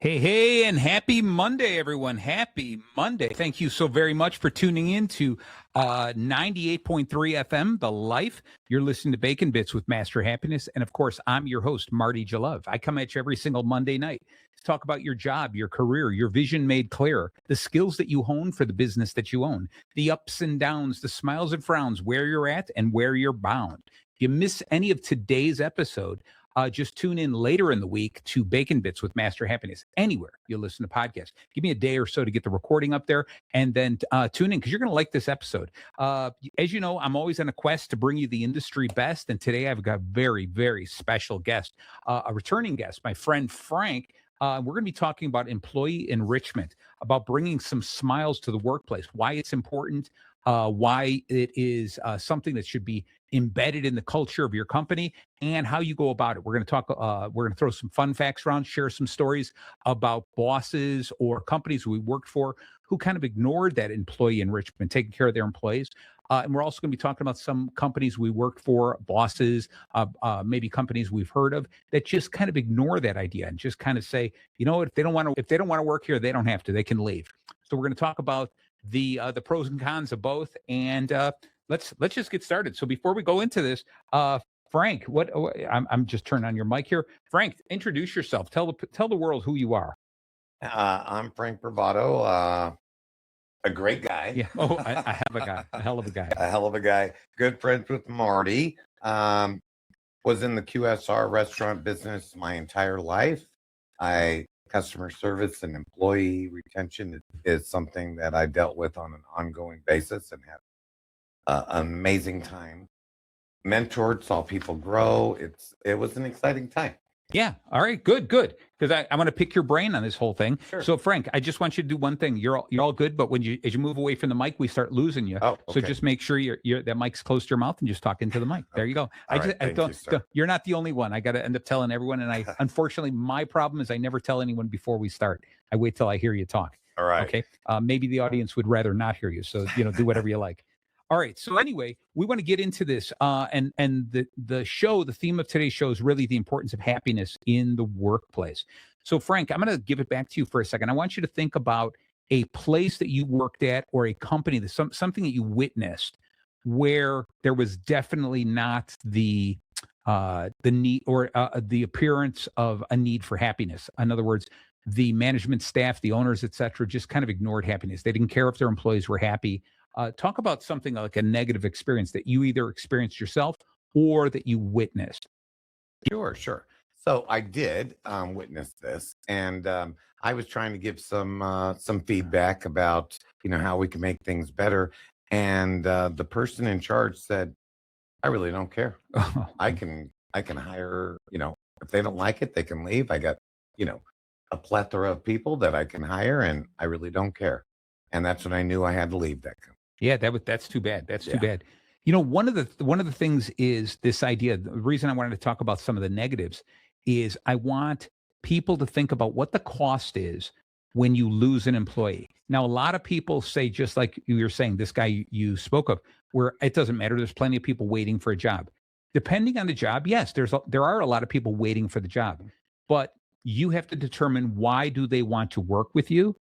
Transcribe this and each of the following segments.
Hey, and happy Monday, everyone. Happy Monday. Thank you so very much for tuning in to 98.3 FM, The Life. You're listening to Bacon Bits with Master Happiness. And of course, I'm your host, Marty Jalove. I come at you every single Monday night to talk about your job, your career, your vision made clear, the skills that you hone for the business that you own, the ups and downs, the smiles and frowns, where you're at and where you're bound. If you miss any of today's episode, just tune in later in the week to Bacon Bits with Master Happiness. Anywhere you listen to podcasts, give me a day or so to get the recording up there, and then tune in because you're going to like this episode. As you know, I'm always on a quest to bring you the industry best, and today I've got a very, very special guest, a returning guest, my friend Frank. We're going to be talking about employee enrichment, about bringing some smiles to the workplace, why it's important, why it is something that should be embedded in the culture of your company, and how you go about it. We're going to talk, we're going to throw some fun facts around, share some stories about bosses or companies we worked for who kind of ignored that employee enrichment, taking care of their employees. And we're also going to be talking about some companies we worked for, bosses, maybe companies we've heard of that just kind of ignore that idea and just kind of say, you know, if they don't want to work here, they don't have to, they can leave. So we're going to talk about the pros and cons of both, and let's just get started. So before we go into this, Frank, I'm just turning on your mic here. Frank, introduce yourself. Tell the world who you are. I'm Frank Pervado, a great guy. Yeah. Oh, I have a guy, a hell of a guy. A hell of a guy. Good friends with Marty. Was in the QSR restaurant business my entire life. Customer service and employee retention is something that I dealt with on an ongoing basis and had an amazing time. Mentored, saw people grow. It was an exciting time. Yeah. All right. Good. Because I want to pick your brain on this whole thing. Sure. So, Frank, I just want you to do one thing. You're all good, but as you move away from the mic, we start losing you. Oh, okay. So just make sure that mic's close to your mouth and just talk into the mic. There you go. You're not the only one. I got to end up telling everyone. And unfortunately, my problem is I never tell anyone before we start. I wait till I hear you talk. All right. Okay. Maybe the audience would rather not hear you. So, do whatever you like. All right. So anyway, we want to get into this, and the theme of today's show is really the importance of happiness in the workplace. So Frank, I'm going to give it back to you for a second. I want you to think about a place that you worked at or a company something that you witnessed where there was definitely not the need or the appearance of a need for happiness. In other words, the management staff, the owners, et cetera, just kind of ignored happiness. They didn't care if their employees were happy. Talk about something like a negative experience that you either experienced yourself or that you witnessed. Sure. So I did witness this, and I was trying to give some feedback about how we can make things better. And the person in charge said, "I really don't care. I can hire. If they don't like it, they can leave. I got a plethora of people that I can hire, and I really don't care." And that's when I knew I had to leave that company. Yeah, that's too bad. That's too bad. One of the things is this idea. The reason I wanted to talk about some of the negatives is I want people to think about what the cost is when you lose an employee. Now, a lot of people say, just like you were saying, this guy you spoke of, where it doesn't matter. There's plenty of people waiting for a job. Depending on the job, yes, there are a lot of people waiting for the job, but you have to determine why do they want to work with you.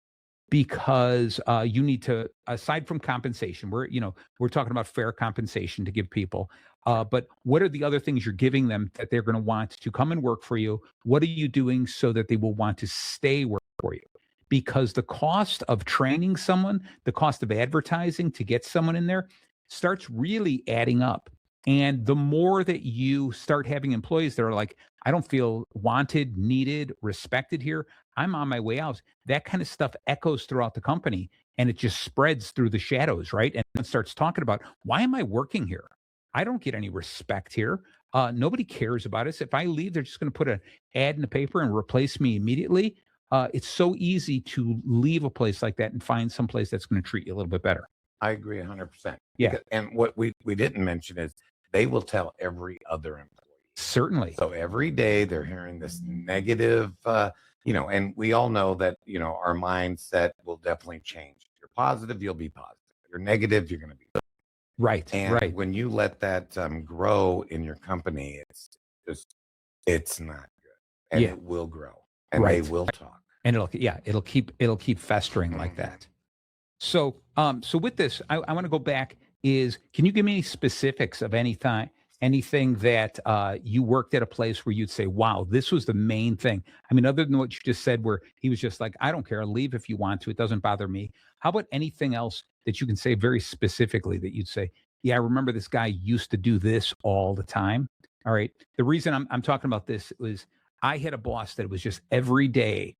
Because you need to, aside from compensation, we're talking about fair compensation to give people. But what are the other things you're giving them that they're going to want to come and work for you? What are you doing so that they will want to stay work for you? Because the cost of training someone, the cost of advertising to get someone in there starts really adding up. And the more that you start having employees that are like, I don't feel wanted, needed, respected here, I'm on my way out. That kind of stuff echoes throughout the company and it just spreads through the shadows, right? And it starts talking about, why am I working here? I don't get any respect here. Nobody cares about us. If I leave, they're just going to put an ad in the paper and replace me immediately. It's so easy to leave a place like that and find some place that's going to treat you a little bit better. I agree 100%. Yeah. And what we didn't mention is they will tell every other employee. Certainly. So every day they're hearing this negative, and we all know that, our mindset will definitely change. If you're positive, you'll be positive. If you're negative, you're going to be negative. Right. And when you let that grow in your company, it's not good. And it will grow. And they will talk. And it'll keep festering like that. So, so with this, I want to go back. Can you give me any specifics of anything that you worked at a place where you'd say, "Wow, this was the main thing"? I mean, other than what you just said, where he was just like, "I don't care, leave if you want to. It doesn't bother me." How about anything else that you can say very specifically that you'd say, "Yeah, I remember this guy used to do this all the time." All right. The reason I'm talking about this was I had a boss that was just every day.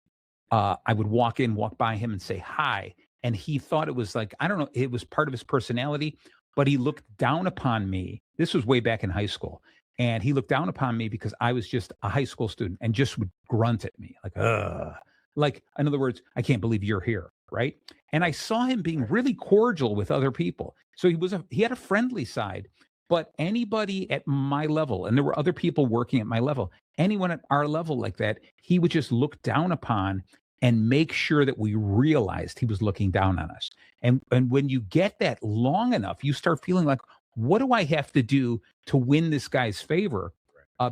I would walk by him and say hi. And he thought it was like, I don't know, it was part of his personality, but he looked down upon me. This was way back in high school. And he looked down upon me because I was just a high school student and just would grunt at me like, ugh. Like, in other words, I can't believe you're here. Right. And I saw him being really cordial with other people. So he had a friendly side, but anybody at my level, and there were other people working at my level, anyone at our level like that, he would just look down upon and make sure that we realized he was looking down on us. And when you get that long enough, you start feeling like, what do I have to do to win this guy's favor?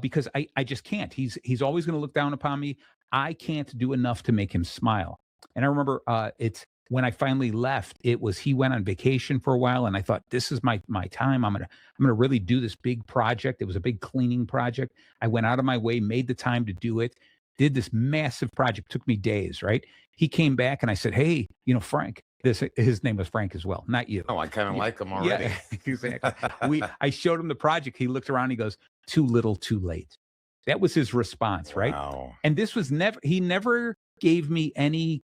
Because I just can't. He's always going to look down upon me. I can't do enough to make him smile. And I remember it's when I finally left, he went on vacation for a while, and I thought, this is my time. I'm gonna really do this big project. It was a big cleaning project. I went out of my way, made the time to do it, did this massive project, took me days, right? He came back and I said, "Hey, Frank," his name was Frank as well, not you. Oh, I kind of like him already. Yeah, exactly. I showed him the project. He looked around, he goes, "Too little, too late." That was his response, right? Wow. And this was he never gave me any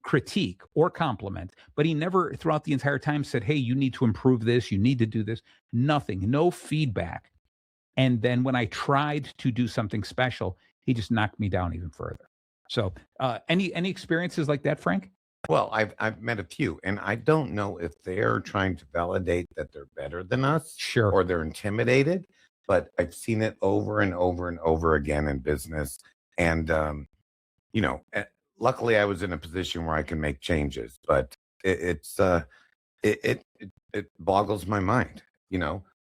critique or compliment, but he never throughout the entire time said, "Hey, you need to improve this, you need to do this." Nothing, no feedback. And then when I tried to do something special, he just knocked me down even further. So, any experiences like that, Frank? Well, I've met a few, and I don't know if they're trying to validate that they're better than us Sure. or they're intimidated, but I've seen it over and over and over again in business. And luckily I was in a position where I can make changes, but it boggles my mind.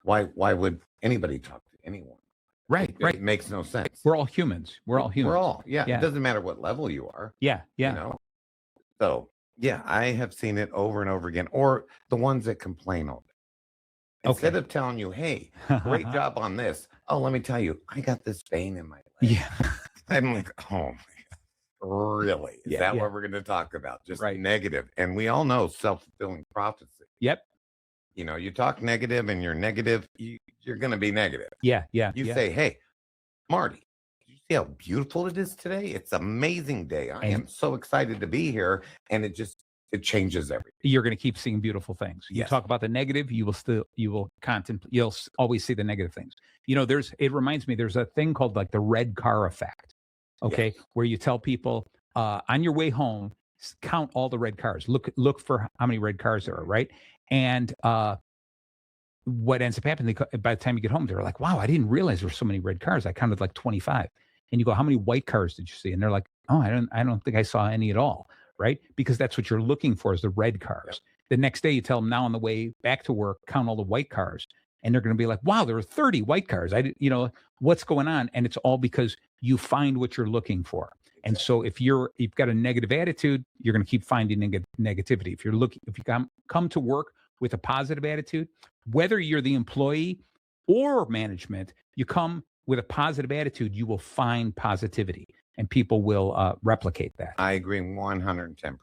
Why would anybody talk to anyone? Right. It makes no sense. We're all humans. We're all humans. Yeah. It doesn't matter what level you are. Yeah. So yeah, I have seen it over and over again. Or the ones that complain all day. Instead of telling you, "Hey, great job on this." "Oh, let me tell you, I got this vein in my leg." Yeah. I'm like, "Oh, really? Is that what we're going to talk about?" Just negative. And we all know self-fulfilling prophecy. Yep. You talk negative and you're negative, you're going to be negative. Yeah. You say, "Hey, Marty, did you see how beautiful it is today? It's an amazing day. I am so excited to be here." And it changes everything. You're going to keep seeing beautiful things. You talk about the negative, you'll always see the negative things. It reminds me, there's a thing called like the red car effect. Okay. Yes. Where you tell people on your way home, count all the red cars. Look for how many red cars there are, right? And what ends up happening, by the time you get home, they're like, "Wow, I didn't realize there were so many red cars. I counted like 25. And you go, "How many white cars did you see?" And they're like, "Oh, I don't think I saw any at all." Right? Because that's what you're looking for, is the red cars. Yep. The next day you tell them, "Now on the way back to work, count all the white cars." And they're going to be like, "Wow, there were 30 white cars. What's going on?" And it's all because you find what you're looking for. And so if you've got a negative attitude, you're going to keep finding negativity. If you come to work with a positive attitude, whether you're the employee or management, you come with a positive attitude, you will find positivity, and people will replicate that. I agree 110%.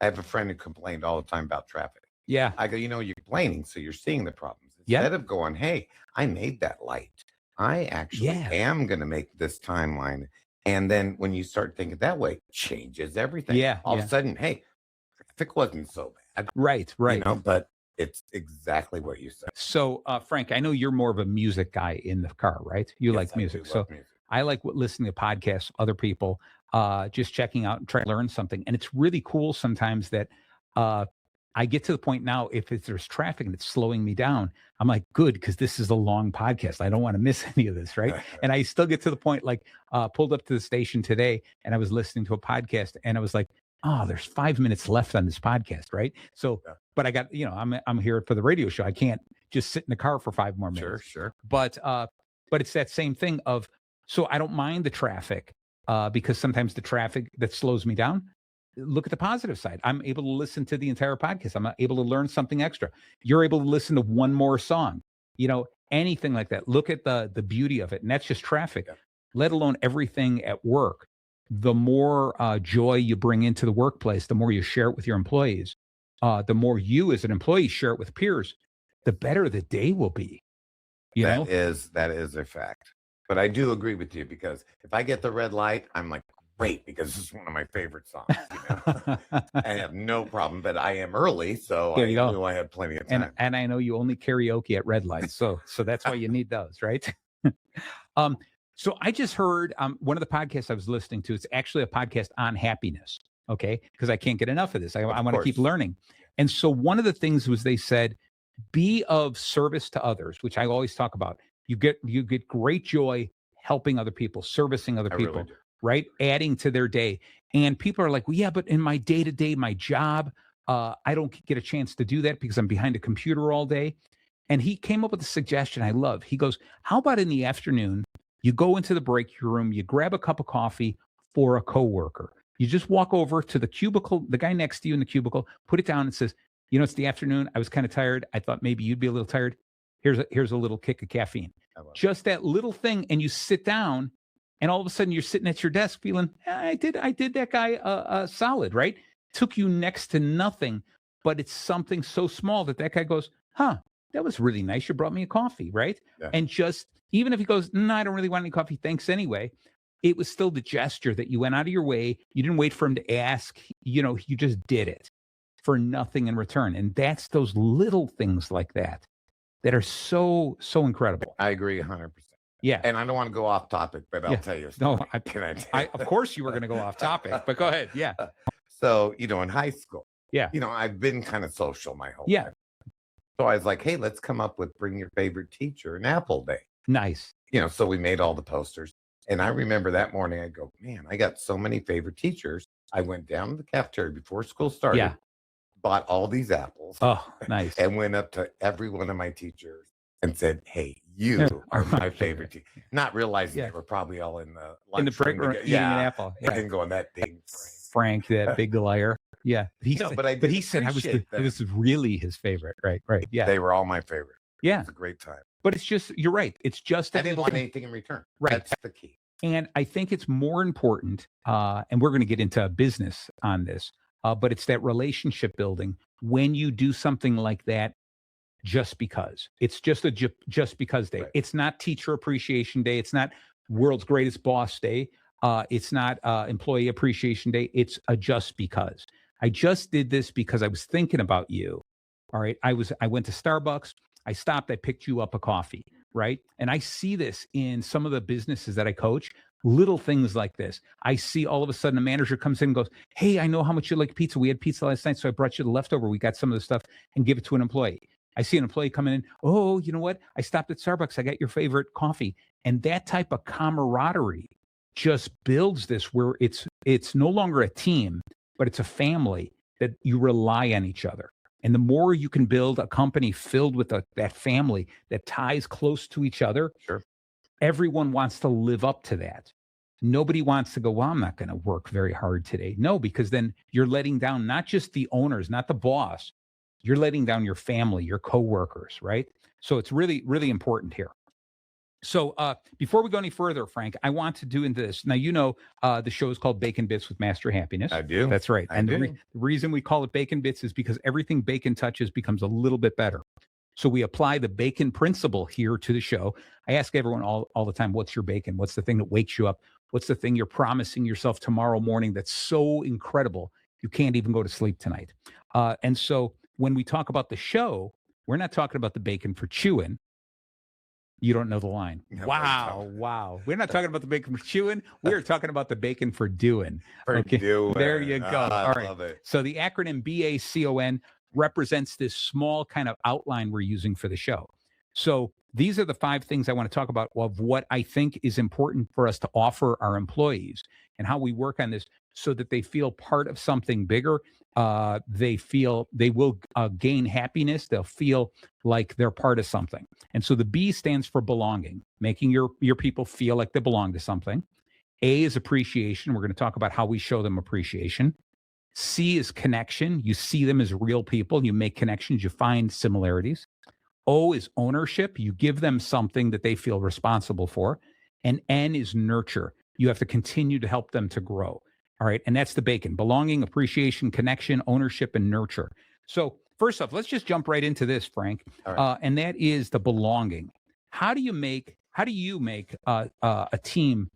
I have a friend who complained all the time about traffic. Yeah. I go, "You're complaining, so you're seeing the problems." Instead of going, "Hey, I made that light. I actually am going to make this timeline." And then when you start thinking that way, changes everything. Yeah. All of a sudden, hey, traffic wasn't so bad. Right. But it's exactly what you said. So, Frank, I know you're more of a music guy in the car, right? You like music. So music. I like listening to podcasts, other people, just checking out and trying to learn something. And it's really cool sometimes that I get to the point now, if there's traffic and it's slowing me down, I'm like, good, because this is a long podcast. I don't want to miss any of this, right? And I still get to the point, like pulled up to the station today and I was listening to a podcast and I was like, oh, there's 5 minutes left on this podcast, right? So, but I got, I'm here for the radio show. I can't just sit in the car for 5 more minutes. Sure. But it's that same thing of, so I don't mind the traffic, because sometimes the traffic that slows me down. Look at the positive side. I'm able to listen to the entire podcast. I'm able to learn something extra. You're able to listen to one more song, anything like that. Look at the beauty of it. And that's just traffic, let alone everything at work. The more joy you bring into the workplace, the more you share it with your employees, the more you as an employee share it with peers, the better the day will be. That is a fact. But I do agree with you, because if I get the red light, I'm like, great, because this is one of my favorite songs. I have no problem, but I am early, so I knew I had plenty of time. And I know you only karaoke at red lights, so that's why you need those, right? So I just heard one of the podcasts I was listening to. It's actually a podcast on happiness, okay? Because I can't get enough of this. I want to keep learning. And so one of the things was they said, be of service to others, which I always talk about. You get great joy helping other people, servicing other people. Really, right? Adding to their day. And people are like, well, yeah, but in my day-to-day, my job, I don't get a chance to do that because I'm behind a computer all day. And he came up with a suggestion I love. He goes, how about in the afternoon, you go into the break room, you grab a cup of coffee for a coworker. You just walk over to the cubicle, the guy next to you in the cubicle, put it down and says, it's the afternoon. I was kind of tired. I thought maybe you'd be a little tired. Here's a little kick of caffeine. Just that little thing. And you sit down, and all of a sudden you're sitting at your desk feeling, I did that guy solid, right? Took you next to nothing, but it's something so small that guy goes, that was really nice. You brought me a coffee, right? Yeah. And just, even if he goes, no, I don't really want any coffee, thanks anyway, it was still the gesture that you went out of your way. You didn't wait for him to ask, you just did it for nothing in return. And that's those little things like that are so incredible. I agree 100%. Yeah. And I don't want to go off topic, but I'll tell you. No, of course you were going to go off topic, but go ahead. Yeah. So, in high school, yeah, I've been kind of social my whole life. So I was like, hey, let's come up with bring your favorite teacher an apple day. Nice. So we made all the posters. And I remember that morning, I go, man, I got so many favorite teachers. I went down to the cafeteria before school started, bought all these apples. Oh, nice. And went up to every one of my teachers and said, hey, you are my favorite teacher. Not realizing they were probably all in the break room eating an apple. And going, that big Frank, that big liar. Yeah. He said it was really his favorite. Right. Yeah. They were all my favorite. Yeah. It was a great time. But it's just, you're right. It's just, I didn't want anything in return. Right. That's the key. And I think it's more important, and we're going to get into business on this, but it's that relationship building when you do something like that. Just because it's just just because day. Right. It's not teacher appreciation day. It's not world's greatest boss day. It's not employee appreciation day. It's a just because. I just did this because I was thinking about you. All right. I went to Starbucks. I stopped. I picked you up a coffee. Right. And I see this in some of the businesses that I coach. Little things like this. I see all of a sudden a manager comes in and goes, hey, I know how much you like pizza. We had pizza last night, so I brought you the leftover. We got some of the stuff and give it to an employee. I see an employee coming in. Oh, you know what? I stopped at Starbucks. I got your favorite coffee. And that type of camaraderie just builds this where it's no longer a team, but it's a family that you rely on each other. And the more you can build a company filled with that family that ties close to each other, everyone wants to live up to that. Nobody wants to go, well, I'm not going to work very hard today. No, because then you're letting down not just the owners, not the boss. You're letting down your family, your coworkers, right? So it's really, really important here. So before we go any further, Frank, I want to do into this. Now, the show is called Bacon Bits with Master Happiness. I do. That's right. And the reason we call it Bacon Bits is because everything bacon touches becomes a little bit better. So we apply the bacon principle here to the show. I ask everyone all the time, what's your bacon? What's the thing that wakes you up? What's the thing you're promising yourself tomorrow morning that's so incredible you can't even go to sleep tonight? And so when we talk about the show, we're not talking about the bacon for chewing. You don't know the line. No, Wow. We're not talking about the bacon for chewing. We're talking about the bacon for doing. Doing. There you go. All right. Love it. So the acronym BACON represents this small kind of outline we're using for the show. So these are the 5 things I want to talk about of what I think is important for us to offer our employees and how we work on this so that they feel part of something bigger. They will gain happiness. They'll feel like they're part of something. And so the B stands for belonging, making your people feel like they belong to something. A is appreciation. We're going to talk about how we show them appreciation. C is connection. You see them as real people. You make connections. You find similarities. O is ownership. You give them something that they feel responsible for. And N is nurture. You have to continue to help them to grow. All right. And that's the bacon: belonging, appreciation, connection, ownership, and nurture. So, first off, let's just jump right into this, Frank. All right. And that is the belonging. How do you make a team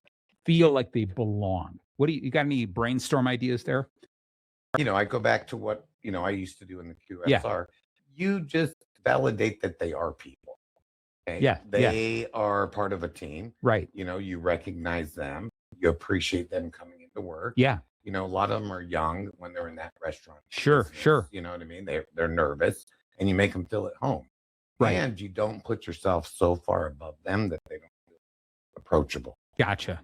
feel like they belong? What do you got any brainstorm ideas there? I go back to what, I used to do in the Yeah. QSR. You just validate that they are people. Okay. Yeah. Yeah. They are part of a team. Right. You recognize them, you appreciate them coming into work. Yeah. A lot of them are young when they're in that restaurant. Sure. business, Sure. You know what I mean? They're nervous, and you make them feel at home. Right. And you don't put yourself so far above them that they don't feel approachable. Gotcha.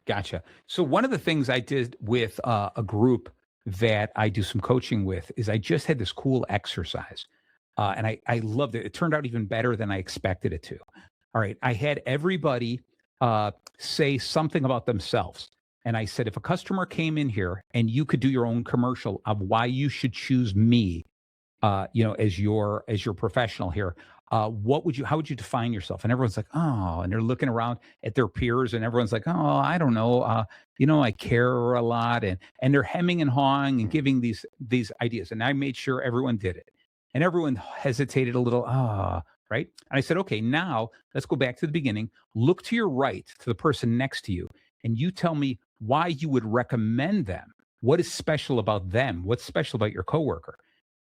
So one of the things I did with a group that I do some coaching with is I just had this cool exercise. And I loved it. It turned out even better than I expected it to. All right. I had everybody say something about themselves. And I said, if a customer came in here and you could do your own commercial of why you should choose me, as your professional here, how would you define yourself? And everyone's like, oh, and they're looking around at their peers, and everyone's like, oh, I don't know, I care a lot, and they're hemming and hawing and giving these ideas. And I made sure everyone did it, and everyone hesitated a little, right? And I said, okay, now let's go back to the beginning. Look to your right, to the person next to you, and you tell me why you would recommend them. What is special about them? What's special about your coworker?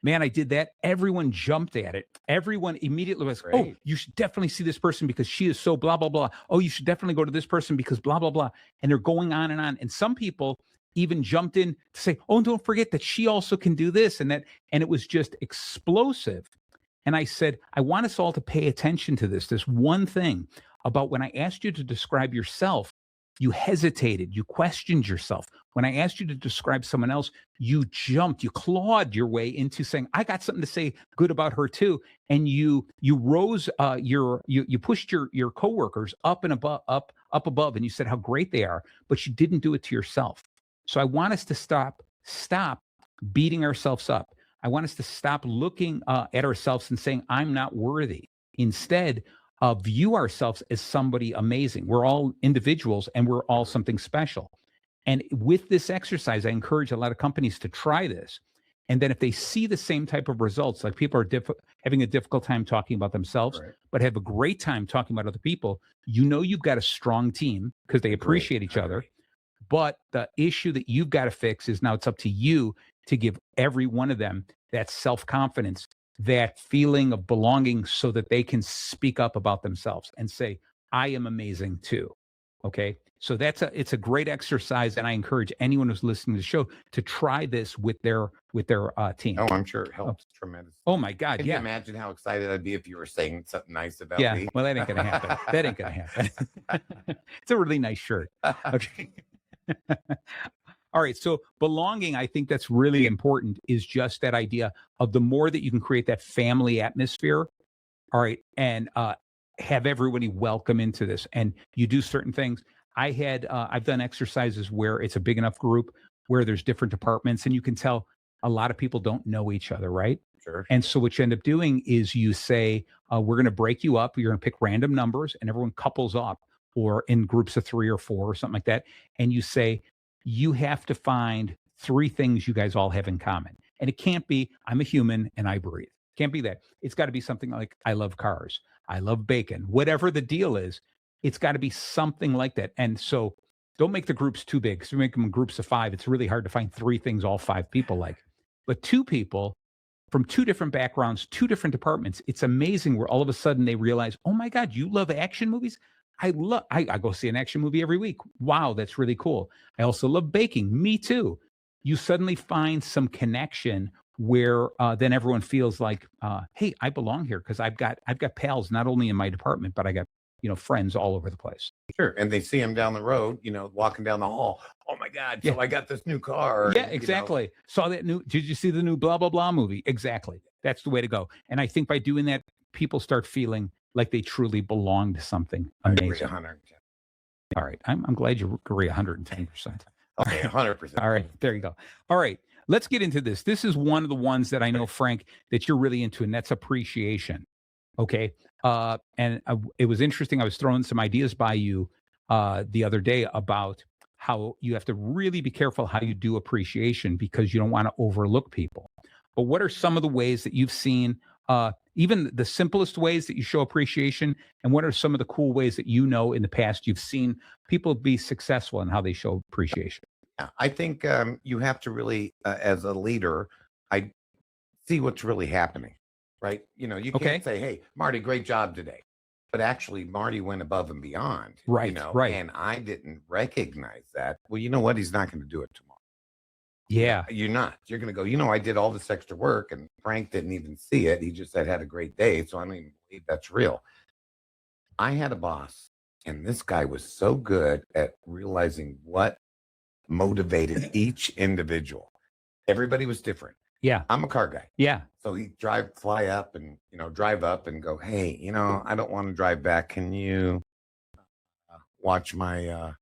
Man, I did that. Everyone jumped at it. Everyone immediately was, oh, Great. you should definitely see this person because she is so blah, blah, blah. Oh, you should definitely go to this person because blah, blah, blah. And they're going on and on. And some people even jumped in to say, oh, don't forget that she also can do this and that. And it was just explosive. And I said, I want us all to pay attention to this one thing about when I asked you to describe yourself, you hesitated, you questioned yourself. When I asked you to describe someone else, you jumped, you clawed your way into saying, I got something to say good about her too. And you rose, you pushed your coworkers up and up above, and you said how great they are, but you didn't do it to yourself. So I want us to stop beating ourselves up. I want us to stop looking at ourselves and saying, I'm not worthy. Instead, view ourselves as somebody amazing. We're all individuals and we're all something special. And with this exercise, I encourage a lot of companies to try this. And then if they see the same type of results, like people are having a difficult time talking about themselves, Right. but have a great time talking about other people, you've got a strong team because they appreciate each other. But the issue that you've got to fix is now it's up to you to give every one of them that self-confidence, that feeling of belonging, so that they can speak up about themselves and say, I am amazing too. Okay. So it's a great exercise. And I encourage anyone who's listening to the show to try this with their team. Oh, I'm sure it helps tremendously. Oh my God. Can Yeah. you imagine how excited I'd be if you were saying something nice about Yeah. me? Well, that ain't going to happen. That ain't going to happen. It's a really nice shirt. Okay. All right. So belonging, I think that's really important, is just that idea of the more that you can create that family atmosphere. All right. And have everybody welcome into this. And you do certain things. I've done exercises where it's a big enough group where there's different departments and you can tell a lot of people don't know each other. Right. Sure. And so what you end up doing is you say, we're going to break you up. You're going to pick random numbers and everyone couples up, or in groups of 3 or 4 or something like that. And you say, you have to find 3 things you guys all have in common. And it can't be, I'm a human and I breathe. Can't be that. It's got to be something like, I love cars, I love bacon, whatever the deal is. It's got to be something like that. And so don't make the groups too big. So you make them in groups of 5. It's really hard to find 3 things all 5 people like. But 2 people from 2 different backgrounds, 2 different departments, it's amazing where all of a sudden they realize, oh my God, you love action movies? I go see an action movie every week. Wow, that's really cool. I also love baking. Me too. You suddenly find some connection where then everyone feels like, hey, I belong here because I've got pals not only in my department, but I got friends all over the place. Sure. And they see him down the road, walking down the hall. Oh my God. So Yeah. I got this new car. Yeah, and, exactly. Saw that did you see the new blah, blah, blah movie? Exactly. That's the way to go. And I think by doing that, people start feeling like they truly belong to something I agree amazing. 100%. All right. I'm glad you agree 110%. Okay, 100%. All right. There you go. All right. Let's get into this. This is one of the ones that I know, Frank, that you're really into, and that's appreciation. Okay. It was interesting. I was throwing some ideas by you the other day about how you have to really be careful how you do appreciation because you don't want to overlook people. But what are some of the ways that you've seen, even the simplest ways that you show appreciation? And what are some of the cool ways that you know in the past you've seen people be successful in how they show appreciation? Yeah, I think you have to really, as a leader, I see what's really happening, right? You Okay. can't say, "Hey, Marty, great job today," but actually, Marty went above and beyond, Right. Right. and I didn't recognize that. Well, you know what? He's not going to do it tomorrow. Yeah. You're not. You're going to go, I did all this extra work, and Frank didn't even see it. He just said, had a great day. So I don't even believe that's real. I had a boss, and this guy was so good at realizing what motivated each individual. Everybody was different. Yeah. I'm a car guy. Yeah. So he'd fly up and, drive up and go, "Hey, I don't want to drive back. Can you watch my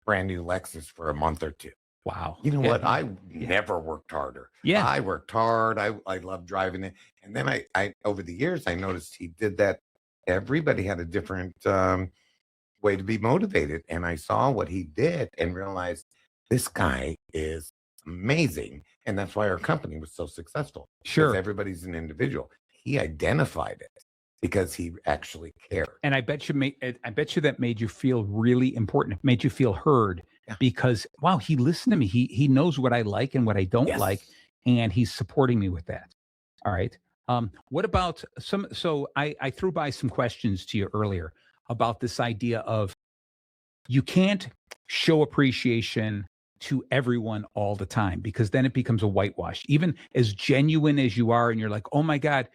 brand new Lexus for a month or two?" Wow. You know Yeah. what? I never worked harder. Yeah. I worked hard. I love driving it. And then I over the years, I noticed he did that. Everybody had a different way to be motivated. And I saw what he did and realized this guy is amazing. And that's why our company was so successful. Because Sure. everybody's an individual. He identified it because he actually cared. And I bet you that made you feel really important. It made you feel heard Yeah. because wow, he listened to me. He knows what I like and what I don't like, Yes. and he's supporting me with that. All right. What about some? So I threw by some questions to you earlier about this idea of you can't show appreciation to everyone all the time because then it becomes a whitewash. Even as genuine as you are, and you're like, oh my God,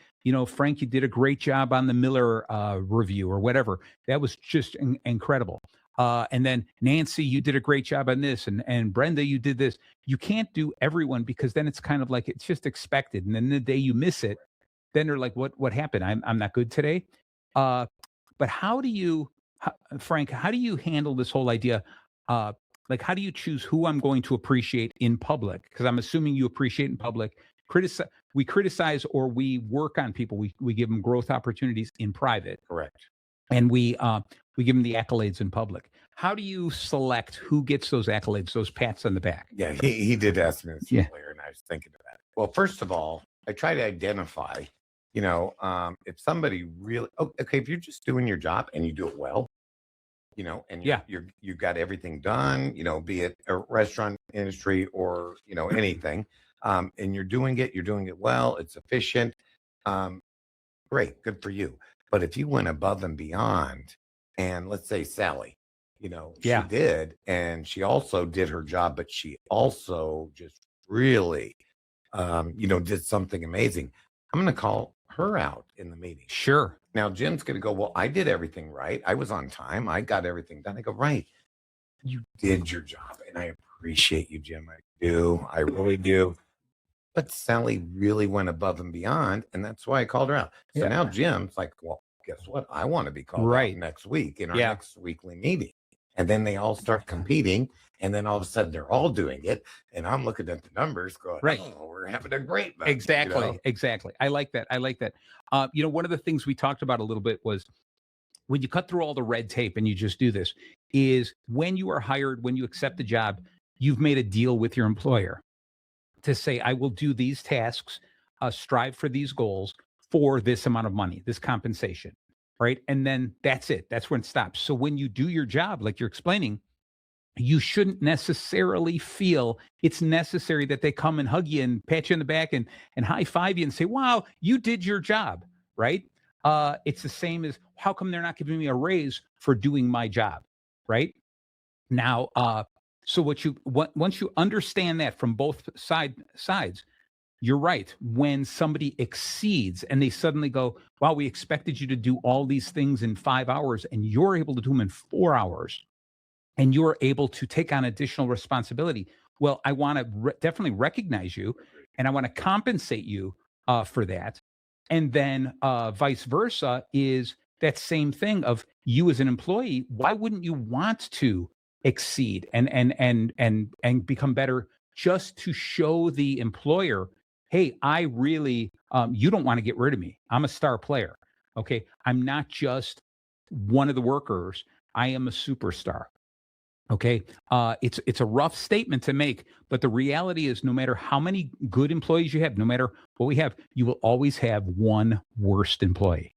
Frank, you did a great job on the Miller review or whatever. That was just incredible. And then Nancy, you did a great job on this, and Brenda, you did this. You can't do everyone because then it's kind of like it's just expected. And then the day you miss it, then they're like, what happened? I'm not good today. But Frank, how do you handle this whole idea? Like, how do you choose who I'm going to appreciate in public? Because I'm assuming you appreciate in public. We criticize or we work on people. We give them growth opportunities in private, Correct. and we give them the accolades in public. How do you select who gets those accolades, those pats on the back? Yeah, he did ask me this Yeah. earlier, and I was thinking about it. Well, first of all, I try to identify, if somebody really, okay, if you're just doing your job and you do it well, and Yeah. you got everything done, be it a restaurant industry or anything, and you're doing it well, it's efficient, great, good for you. But if you went above and beyond, and let's say Sally, Yeah. she did, and she also did her job, but she also just really, did something amazing. I'm going to call her out in the meeting. Sure. Now, Jim's going to go, "Well, I did everything right. I was on time. I got everything done." I go, "Right. You did your job. And I appreciate you, Jim. I do. I really do." But Sally really went above and beyond. And that's why I called her out. So Yeah. now Jim's like, "Well, guess what? I want to be called Right. out next week in our Yeah. next weekly meeting." And then they all start competing. And then all of a sudden they're all doing it. And I'm looking at the numbers going, Right. "Oh, we're having a great month." Exactly. Exactly. I like that. I like that. One of the things we talked about a little bit was when you cut through all the red tape and you just do this is when you are hired, when you accept the job, you've made a deal with your employer to say, I will do these tasks, strive for these goals for this amount of money, this compensation, right? And then that's it. That's when it stops. So when you do your job, like you're explaining, you shouldn't necessarily feel it's necessary that they come and hug you and pat you in the back and high five you and say, wow, you did your job, right? It's the same as how come they're not giving me a raise for doing my job, right? Now, so once you understand that from both sides, you're right. When somebody exceeds and they suddenly go, wow, we expected you to do all these things in 5 hours and you're able to do them in 4 hours and you're able to take on additional responsibility. Well, I want to definitely recognize you and I want to compensate you for that. And then vice versa is that same thing of you as an employee, why wouldn't you want to exceed and become better just to show the employer, hey, I really you don't want to get rid of me. I'm a star player. Okay. I'm not just one of the workers. I am a superstar. Okay. It's a rough statement to make, but the reality is no matter how many good employees you have, no matter what we have, you will always have one worst employee.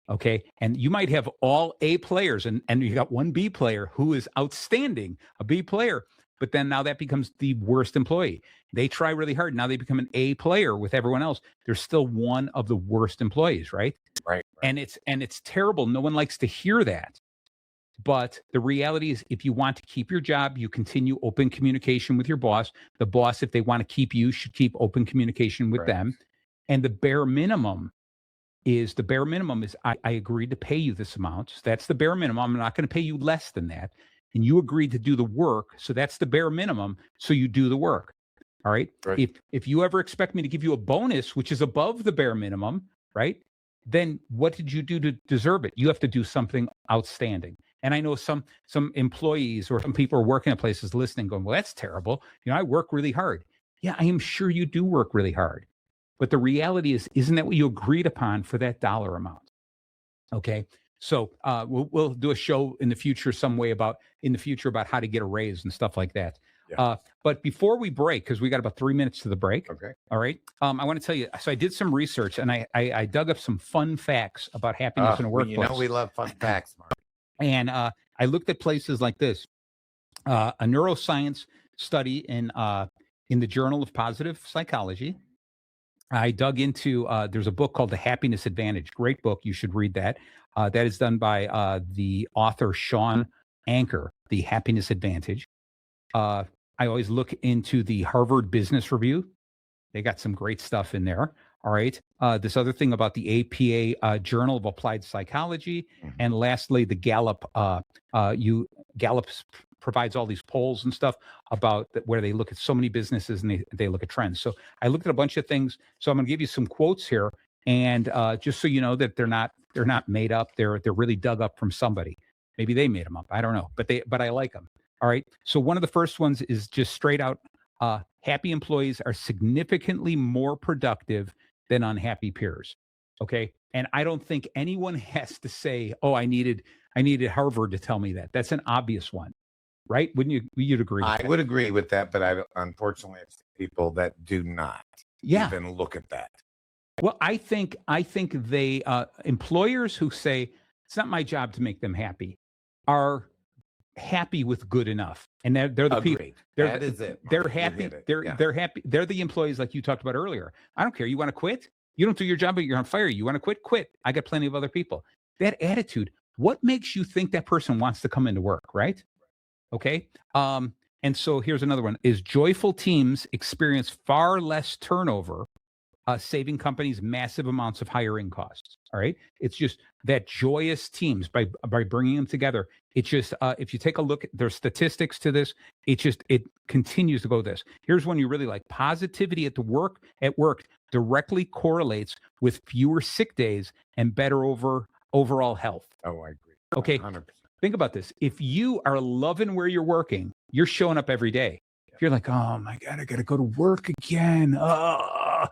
Okay. And you might have all A players and you got one B player who is outstanding, a B player, but then now that becomes the worst employee. They try really hard. Now they become an A player with everyone else. There's still one of the worst employees, right? Right. And it's terrible. No one likes to hear that. But the reality is, if you want to keep your job, you continue open communication with your boss. The boss, if they want to keep you, should keep open communication with them. And the bare minimum is I agreed to pay you this amount. So that's the bare minimum. I'm not going to pay you less than that. And you agreed to do the work. So that's the bare minimum. So you do the work. All right. If you ever expect me to give you a bonus, which is above the bare minimum, right? Then what did you do to deserve it? You have to do something outstanding. And I know some employees or some people are working at places listening going, well, that's terrible. I work really hard. Yeah, I am sure you do work really hard. But the reality is, isn't that what you agreed upon for that dollar amount? Okay. So we'll do a show in the future about how to get a raise and stuff like that. Yeah. But before we break, because we got about 3 minutes to the break. Okay. All right. I want to tell you, so I did some research and I dug up some fun facts about happiness in a workplace. We love fun facts, Mark. And I looked at places like this, a neuroscience study in the Journal of Positive Psychology. I dug into, there's a book called The Happiness Advantage. Great book. You should read that. That is done by the author, Sean Anker, The Happiness Advantage. I always look into the Harvard Business Review. They got some great stuff in there. All right. This other thing about the APA Journal of Applied Psychology. Mm-hmm. And lastly, the Gallup. Gallup provides all these polls and stuff about where they look at so many businesses and they look at trends. So I looked at a bunch of things. So I'm going to give you some quotes here. And just so you know that they're not made up. They're really dug up from somebody. Maybe they made them up. I don't know. But I like them. All right. So one of the first ones is just straight out. Happy employees are significantly more productive than unhappy peers. Okay. And I don't think anyone has to say, oh, I needed Harvard to tell me that. That's an obvious one, right? You'd agree with that? I would agree with that, but unfortunately I've seen people that do not even look at that. Well, I think they employers who say it's not my job to make them happy are happy with good enough, and they're the people. That is it. They're happy. They're happy. They're the employees like you talked about earlier. I don't care. You want to quit? You don't do your job, but you're on fire. You want to quit? Quit. I got plenty of other people. That attitude. What makes you think that person wants to come into work? Right? Okay. And so here's another one: is joyful teams experience far less turnover, saving companies massive amounts of hiring costs. All right. It's just that joyous teams by bringing them together. It's just, if you take a look at their statistics to this, it continues to go this. Here's one you really like. Positivity at work directly correlates with fewer sick days and better overall health. Oh, I agree. Okay. 100%. Think about this. If you are loving where you're working, you're showing up every day. If you're like, oh my God, I got to go to work again. What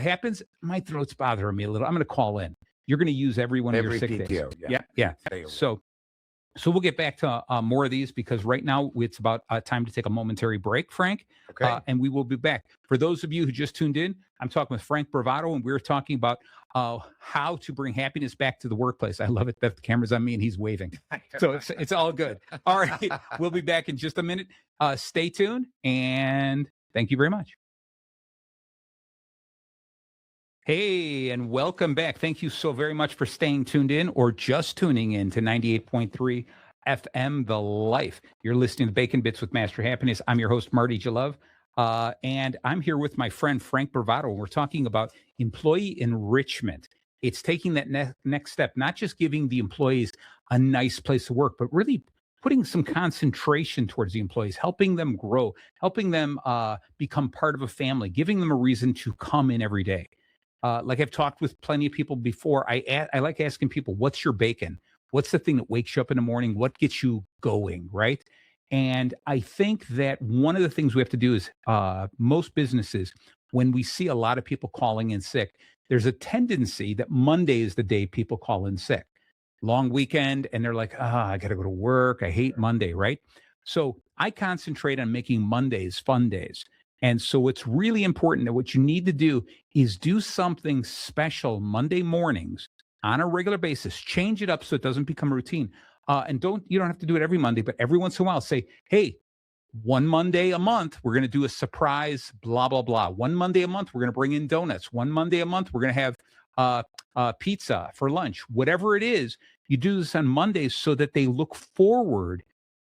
happens? My throat's bothering me a little. I'm going to call in. You're going to use every one of your sick PTO, days. Yeah. So we'll get back to more of these because right now it's about time to take a momentary break, Frank. Okay. And we will be back. For those of you who just tuned in, I'm talking with Frank Pervado, and we're talking about how to bring happiness back to the workplace. I love it that the camera's on me and he's waving. So it's all good. All right. We'll be back in just a minute. Stay tuned, and thank you very much. Hey, and welcome back. Thank you so very much for staying tuned in or just tuning in to 98.3 FM, The Life. You're listening to Bacon Bits with Master Happiness. I'm your host, Marty Jalove, and I'm here with my friend, Frank Pervado. We're talking about employee enrichment. It's taking that next step, not just giving the employees a nice place to work, but really putting some concentration towards the employees, helping them grow, helping them become part of a family, giving them a reason to come in every day. like I've talked with plenty of people before, I like asking people, what's your bacon? What's the thing that wakes you up in the morning? What gets you going, right? And I think that one of the things we have to do is most businesses, when we see a lot of people calling in sick, there's a tendency that Monday is the day people call in sick. Long weekend, and they're like, I got to go to work. I hate Monday, right? So I concentrate on making Mondays fun days. And so it's really important that what you need to do is do something special Monday mornings on a regular basis. Change it up so it doesn't become routine. And you don't have to do it every Monday, but every once in a while say, hey, one Monday a month, we're going to do a surprise, blah, blah, blah. One Monday a month, we're going to bring in donuts. One Monday a month, we're going to have pizza for lunch. Whatever it is, you do this on Mondays so that they look forward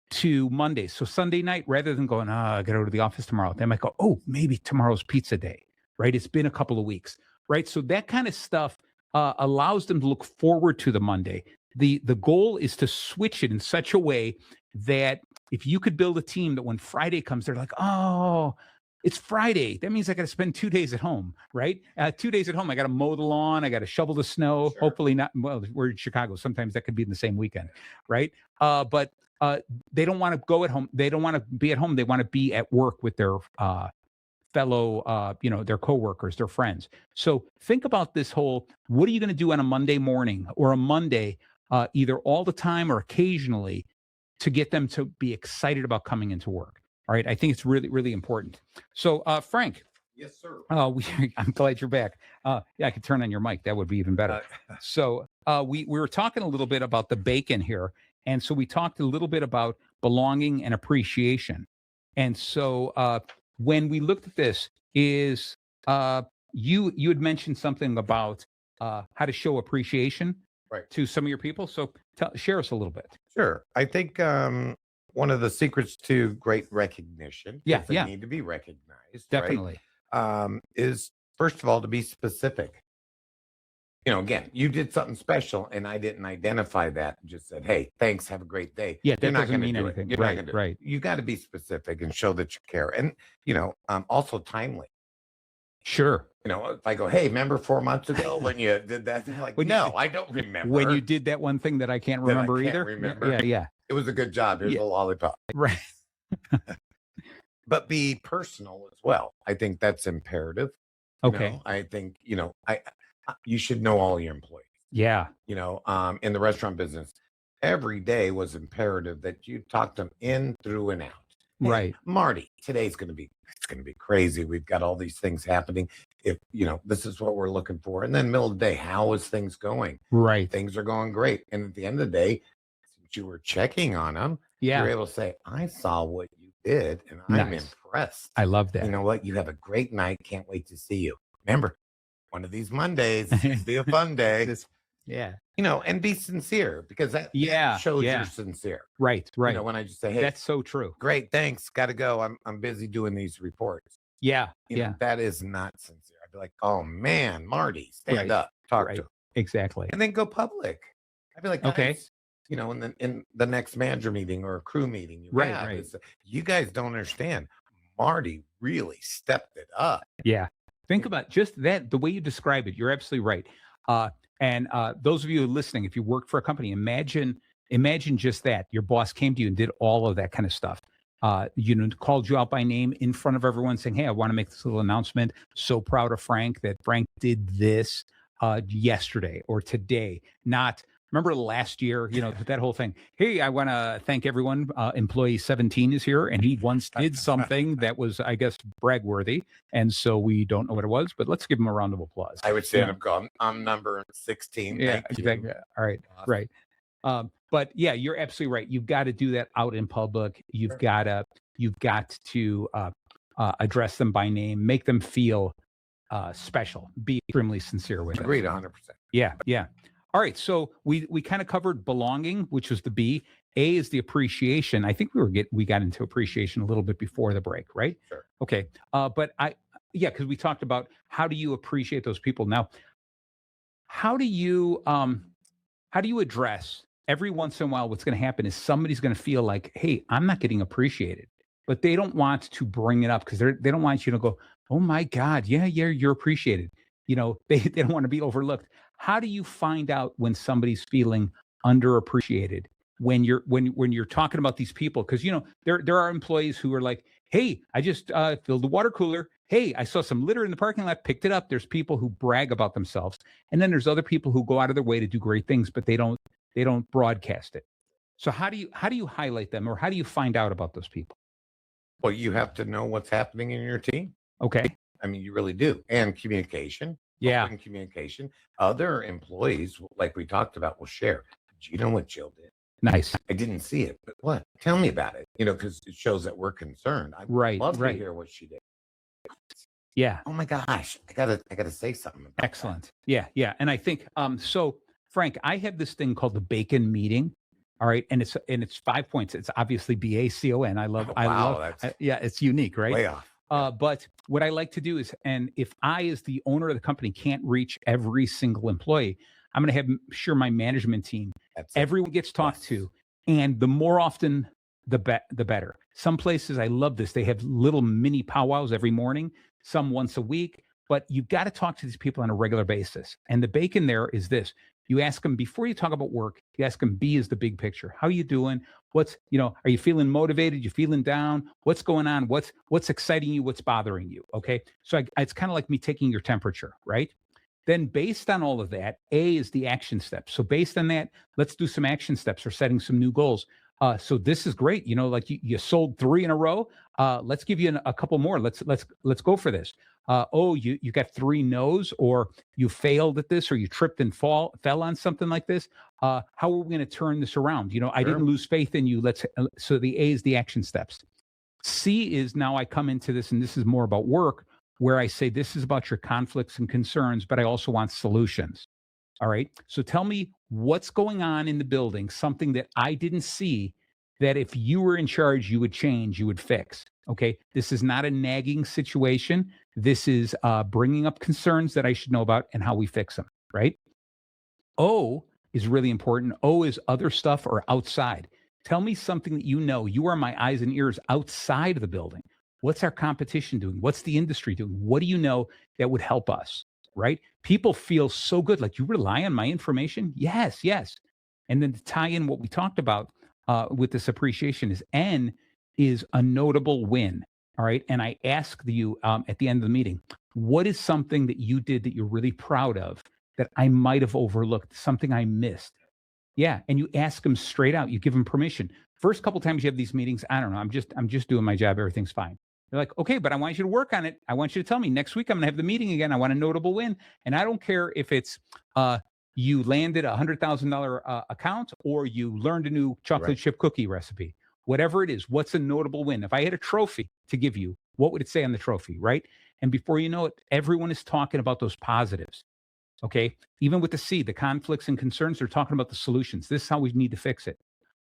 to Mondays. So Sunday night, rather than going, I got to go to the office tomorrow, they might go, oh, maybe tomorrow's pizza day, right? It's been a couple of weeks, right? So that kind of stuff allows them to look forward to the Monday. The goal is to switch it in such a way that if you could build a team that when Friday comes, they're like, oh, it's Friday. That means I got to spend 2 days at home, right? 2 days at home. I got to mow the lawn. I got to shovel the snow. Sure. Hopefully not. Well, we're in Chicago. Sometimes that could be in the same weekend, right? But they don't want to go at home. They don't want to be at home. They want to be at work with their fellow, their coworkers, their friends. So think about this whole, what are you going to do on a Monday morning or a Monday, either all the time or occasionally, to get them to be excited about coming into work? All right. I think it's really, really important. So, Frank. Yes, sir. I'm glad you're back. Yeah, I could turn on your mic. That would be even better. So we were talking a little bit about the bacon here. And so we talked a little bit about belonging and appreciation. And so when we looked at this, you had mentioned something about how to show appreciation to some of your people. So share us a little bit. Sure. I think one of the secrets to great recognition, they need to be recognized, definitely, is first of all to be specific. Again, you did something special and I didn't identify that and just said, hey, thanks, have a great day. Yeah, that You're not doesn't going to mean do anything. It. You're not gonna do right. You got to be specific and show that you care. And, also timely. Sure. If I go, hey, remember 4 months ago when you did that? They're like, no, I don't remember. When you did that one thing that I can't remember either. Remember. Yeah. It was a good job. Here's a lollipop. Right. But be personal as well. I think that's imperative. Okay. I think, you should know all your employees. Yeah. In the restaurant business, every day was imperative that you talk them in, through, and out. Hey, right. Marty, today's going to be crazy. We've got all these things happening. If, this is what we're looking for. And then middle of the day, how is things going? Right. Things are going great. And at the end of the day, since you were checking on them, you're able to say, I saw what you did and I'm impressed. I love that. You know what? You have a great night. Can't wait to see you. Remember, one of these Mondays, it'll be a fun day. And be sincere, because that shows you're sincere. Right. When I just say, hey, that's so true. Great, thanks, gotta go. I'm busy doing these reports. Yeah. That is not sincere. I'd be like, oh man, Marty, stand up, talk to him. Exactly. And then go public. I'd be like, okay. In the next manager meeting or a crew meeting, you guys don't understand. Marty really stepped it up. Yeah. Think about just that, the way you describe it. You're absolutely right. And those of you listening, if you work for a company, imagine just that. Your boss came to you and did all of that kind of stuff. Called you out by name in front of everyone saying, hey, I want to make this little announcement. So proud of Frank that Frank did this yesterday or today. Not, remember last year, that whole thing. Hey, I want to thank everyone. Employee 17 is here, and he once did something that was, I guess, brag-worthy. And so we don't know what it was, but let's give him a round of applause. I would say I'm number 16. Yeah, exactly. All right, right. But yeah, you're absolutely right. You've got to do that out in public. You've got to address them by name, make them feel special. Be extremely sincere with it. Agreed, 100%. Yeah. All right, so we kind of covered belonging, which was the B. A is the appreciation. I think we got into appreciation a little bit before the break, right? Sure. Okay, but because we talked about how do you appreciate those people. Now, how do you address every once in a while? What's going to happen is somebody's going to feel like, hey, I'm not getting appreciated, but they don't want to bring it up because they don't want you to go, oh my God, yeah, you're appreciated. they don't want to be overlooked. How do you find out when somebody's feeling underappreciated when you're talking about these people? Because there are employees who are like, hey, I just filled the water cooler. Hey, I saw some litter in the parking lot, picked it up. There's people who brag about themselves, and then there's other people who go out of their way to do great things, but they don't broadcast it. So how do you highlight them, or how do you find out about those people? Well, you have to know what's happening in your team. Okay. I mean, you really do. And communication, Yeah. open communication. Other employees, like we talked about, will share. Do you know what Jill did? Nice. I didn't see it, but what? Tell me about it. Because it shows that we're concerned. I'd love to hear what she did. Yeah. Oh my gosh, I gotta say something about Excellent. Yeah. Yeah. And I think so Frank, I have this thing called the Bacon meeting. All right. And it's 5 points. It's obviously BACON. I love, that. I Wow, love, that's yeah, it's unique, right? way off. But what I like to do is, and if I, as the owner of the company, can't reach every single employee, I'm going to have sure my management team, That's it. everyone gets talked Yes. to, and the more often, the better. Some places, I love this. They have little mini powwows every morning, some once a week, but you've got to talk to these people on a regular basis. And the bacon there is this: you ask them before you talk about work. You ask them, B is the big picture. How you doing? Are you feeling motivated? You feeling down? What's going on? What's exciting you? What's bothering you? Okay. So it's kind of like me taking your temperature, right? Then based on all of that, A is the action steps. So based on that, let's do some action steps or setting some new goals. So this is great. Like you sold 3 in a row. Let's give you a couple more. Let's go for this. You got 3 no's, or you failed at this, or you tripped and fell on something like this. How are we going to turn this around? I didn't lose faith in you. So the A is the action steps. C is, now I come into this, and this is more about work, where I say this is about your conflicts and concerns, but I also want solutions. All right. So tell me what's going on in the building, something that I didn't see, that if you were in charge, you would change, you would fix. Okay. This is not a nagging situation. This is bringing up concerns that I should know about and how we fix them. Right. O is really important. O is other stuff or outside. Tell me something that you are my eyes and ears outside of the building. What's our competition doing? What's the industry doing? What do you know that would help us? Right? People feel so good. Like, you rely on my information? Yes, yes. And then to tie in what we talked about with this appreciation is N is a notable win. All right. And I ask you at the end of the meeting, what is something that you did that you're really proud of that I might have overlooked, something I missed? Yeah. And you ask them straight out. You give them permission. First couple times you have these meetings, I don't know, I'm just doing my job. Everything's fine. They're like, okay, but I want you to work on it. I want you to tell me next week I'm going to have the meeting again. I want a notable win. And I don't care if it's you landed $100,000 account, or you learned a new chocolate chip cookie recipe. Whatever it is, what's a notable win? If I had a trophy to give you, what would it say on the trophy, right? And before you know it, everyone is talking about those positives. Okay. Even with the C, the conflicts and concerns, they're talking about the solutions. This is how we need to fix it.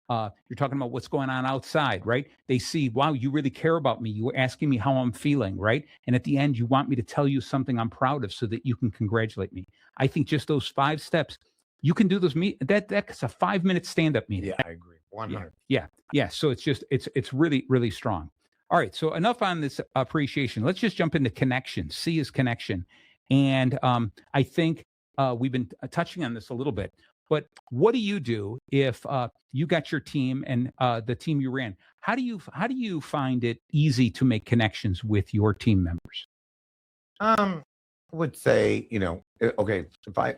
You're talking about what's going on outside, right? They see, wow, you really care about me. You were asking me how I'm feeling, right? And at the end, you want me to tell you something I'm proud of so that you can congratulate me. I think just those 5 steps, you can do those. That's a 5-minute stand-up meeting. Yeah, I agree. 100. Yeah. So it's really, really strong. All right. So enough on this appreciation. Let's just jump into connection. C is connection. And I think we've been touching on this a little bit. But what do you do if you got your team and the team you ran? How do you find it easy to make connections with your team members? I would say, okay, if I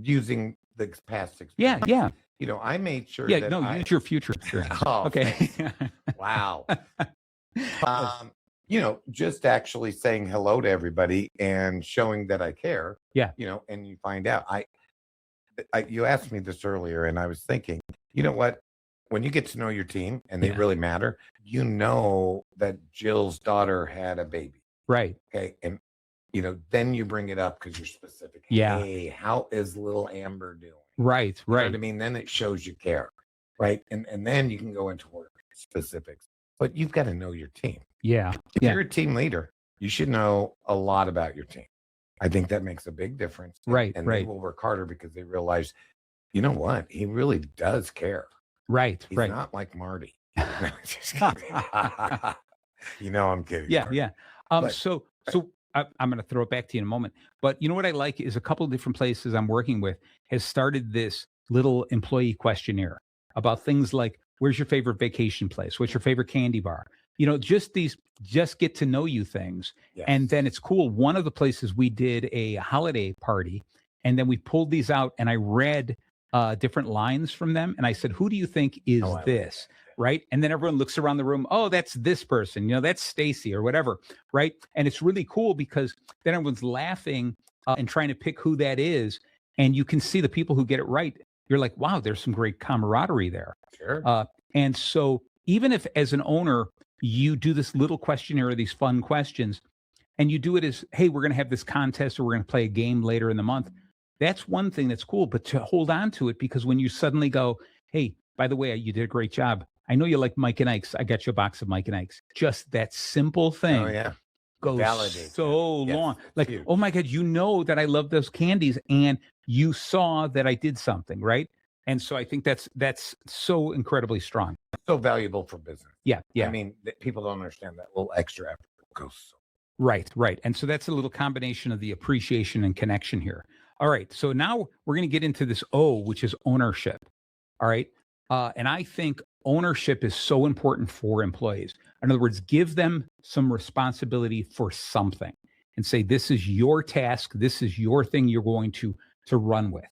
using the past experience, Yeah. I made sure Yeah. that No, use your future experience. Oh, Okay. wow. Just actually saying hello to everybody and showing that I care. Yeah. And you find out. You asked me this earlier, and I was thinking, you know what? When you get to know your team and they really matter, that Jill's daughter had a baby. Right. Okay. And, then you bring it up because you're specific. Yeah. Hey, how is little Amber doing? Right. You know Right. what I mean? Then it shows you care. Right. And then you can go into work specifics. But you've got to know your team. Yeah. If you're a team leader, you should know a lot about your team. I think that makes a big difference. Right. And Right. they will work harder because they realize, you know what? He really does care. Right. He's Right. not like Marty. No, just kidding. I'm kidding. Yeah. Marty. Yeah. But- So I'm going to throw it back to you in a moment. But you know what I like is a couple of different places I'm working with has started this little employee questionnaire about things like, where's your favorite vacation place? What's your favorite candy bar? Just get to know you things. And then Yes. it's cool. One of the places we did a holiday party, and then we pulled these out, and I read different lines from them. And I said, who do you think is Oh, I like this? that. Right. And then everyone looks around the room. Oh, that's this person. That's Stacy or whatever. Right. And it's really cool because then everyone's laughing and trying to pick who that is. And you can see the people who get it right. You're like, wow, there's some great camaraderie there. Sure. And so even if as an owner, you do this little questionnaire or these fun questions, and you do it as, hey, we're going to have this contest or we're going to play a game later in the month. That's one thing that's cool. But to hold on to it, because when you suddenly go, hey, by the way, you did a great job. I know you like Mike and Ike's. I got you a box of Mike and Ike's. Just that simple thing Oh, yeah. goes Validate so that. Yes, long. it's Like, huge. oh my God, you know that I love those candies and you saw that I did something, right? And so I think that's so incredibly strong. So valuable for business. Yeah, yeah. I mean, people don't understand that little extra effort goes so. Right, right. And so that's a little combination of the appreciation and connection here. All right. So now we're going to get into this O, which is ownership. All right. And I think ownership is so important for employees. In other words, give them some responsibility for something and say, this is your task. This is your thing you're going to run with.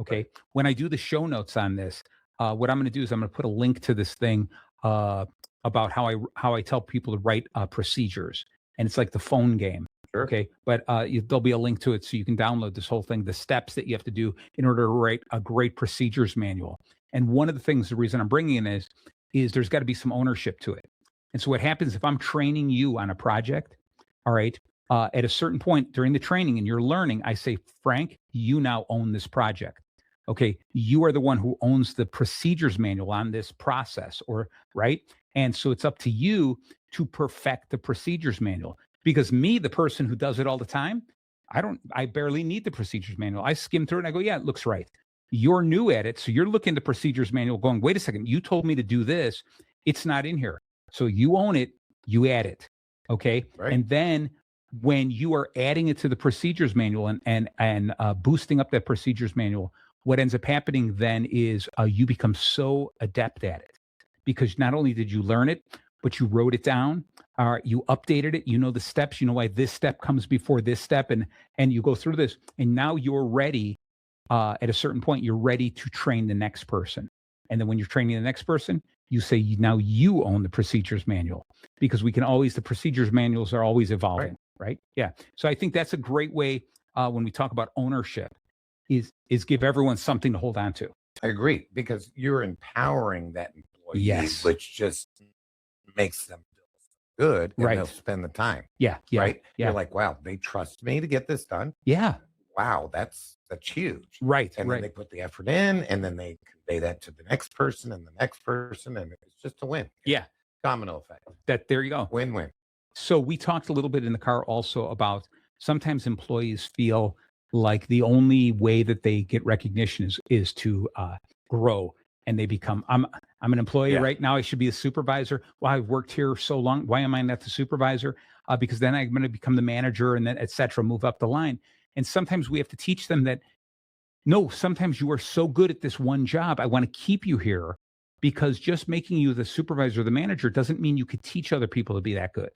Okay. Right. When I do the show notes on this, what I'm going to do is I'm going to put a link to this thing about how I tell people to write procedures. And it's like the phone game. Sure. Okay. But there'll be a link to it so you can download this whole thing, the steps that you have to do in order to write a great procedures manual. And one of the things, the reason I'm bringing it is there's got to be some ownership to it. And so what happens if I'm training you on a project, all right, at a certain point during the training and you're learning, I say, Frank, you now own this project. Okay. You are the one who owns the procedures manual on this process right. And so it's up to you to perfect the procedures manual, because me, the person who does it all the time, I barely need the procedures manual. I skim through it and I go, yeah, it looks right. You're new at it. So you're looking at the procedures manual going, wait a second, you told me to do this. It's not in here. So you own it, you add it. Okay. Right. And then when you are adding it to the procedures manual and boosting up that procedures manual, what ends up happening then is you become so adept at it, because not only did you learn it, but you wrote it down, you updated it, you know the steps, you know why this step comes before this step, and you go through this, and now you're ready. At a certain point, you're ready to train the next person. And then when you're training the next person, you say, now you own the procedures manual, because the procedures manuals are always evolving, right? Yeah. So I think that's a great way when we talk about ownership is give everyone something to hold on to. I agree, because you're empowering that employee, Yes. which just makes them feel good, and Right. they'll spend the time. Yeah. Yeah. Right? Yeah. You're like, wow, they trust me to get this done. Yeah. Wow, that's huge. Right. And then Right. they put the effort in, and then they convey that to the next person and the next person, and it's just a win. Yeah. Domino effect. There you go. Win-win. So we talked a little bit in the car also about sometimes employees feel like the only way that they get recognition is to grow, and they become, I'm an employee Yeah. right now, I should be a supervisor. Well, I've worked here so long, why am I not the supervisor? Because then I'm going to become the manager, and then et cetera, move up the line. And sometimes we have to teach them that no, sometimes you are so good at this one job, I want to keep you here, because just making you the supervisor or the manager doesn't mean you could teach other people to be that good.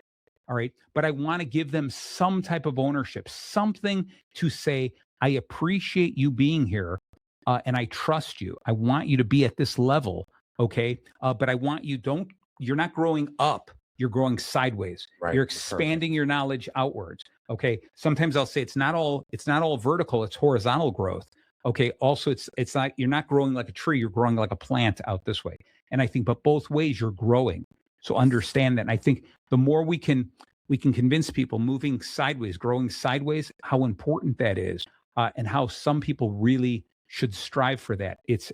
All right. But I want to give them some type of ownership, something to say, I appreciate you being here and I trust you. I want you to be at this level. Okay. But I want you're not growing up, you're growing sideways. Right. You're Perfect. expanding your knowledge outwards. Okay. Sometimes I'll say it's not all vertical, it's horizontal growth. Okay. Also, it's not, you're not growing like a tree, you're growing like a plant out this way. And I think, but both ways you're growing. So understand that. And I think the more we can convince people moving sideways, growing sideways, how important that is, and how some people really should strive for that. It's